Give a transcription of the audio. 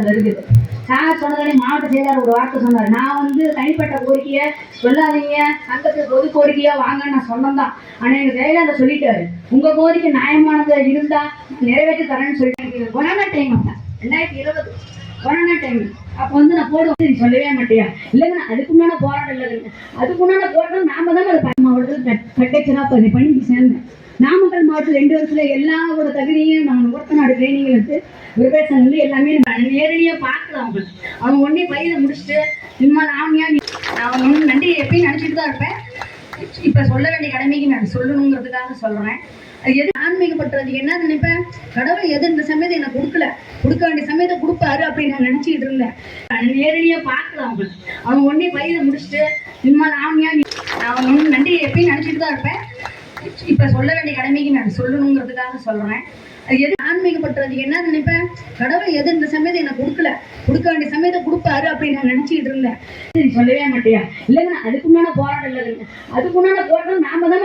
இருக்குது. சார் சொன்னதே மாவட்ட செயலாளர் ஒரு வார்த்தை சொன்னார். நான் வந்து தனிப்பட்ட கோரிக்கையை சொல்லாதீங்க, சங்கத்துக்கு பொது கோரிக்கையா வாங்கன்னு நான் சொன்னதான். ஆனா எங்க செயலாளர் சொல்லிட்டாரு, உங்க கோரிக்கை நியாயமானது இருந்தா நிறைவேற்றி தரேன்னு சொல்லிட்டு. கொரோனா டைம் தான் 2020 கொரோனா டைம். அப்போ வந்து நான் போடுவோம், நீ சொல்லவே மாட்டியா? இல்லைங்க, அதுக்கு முன்னாடி போராட்டம் இல்லைங்க, அதுக்கு முன்னாடி போராட்டம் நாம தான் அது மாவட்டத்தில் கட்டச்சனா பண்ணி சேர்ந்தேன். நாமக்கல் மாவட்டத்தில் 2 வருஷத்துல எல்லாரோட தகுதியும் நான் ஒருத்த நாடு ட்ரைனிங் எடுத்து விவசாயம் வந்து எல்லாமே நேரடியாக பார்க்கலாம். அவங்க ஒன்னே பயிரை முடிச்சுட்டு சும்மா நான் ஒன்று நன்றி எப்பயும் நினச்சிட்டு தான் இருப்பேன். இப்போ சொல்ல வேண்டிய கடமைக்கு நான் சொல்லணுங்கிறதுக்காக சொல்கிறேன். அது எது ஆன்மீகப்படுத்துறது என்ன நினைப்பேன், கடவுள் எது இந்த சமயத்தை எனக்கு கொடுக்க வேண்டிய சமயத்தை கொடுப்பாரு அப்படின்னு நான் நினச்சிக்கிட்டு இருந்தேன். நேரடியாக பார்க்கலாம். அவங்க ஒன்னே பயிரை முடிச்சுட்டு சும்மா நான் ஒன்று நன்றி எப்பயும் நினச்சிட்டு தான் இருப்பேன். இப்ப சொல்ல வேண்டிய கடமைக்கு நான் சொல்லணுங்கிறதுக்காக சொல்றேன். அது எது ஆன்மீகப்படுத்துறது என்ன நினைப்பேன், கடவுள் எது இந்த சமயத்தை எனக்கு கொடுக்க வேண்டிய சமயத்தை கொடுப்பாரு அப்படின்னு நான் நினைச்சிட்டு இருந்தேன். சொல்லவே மாட்டியா? இல்லைங்க, அதுக்கு முன்னாடி போராட்டம் இல்லைங்க, அதுக்கு முன்னாடி போராட்டம் நாம தான்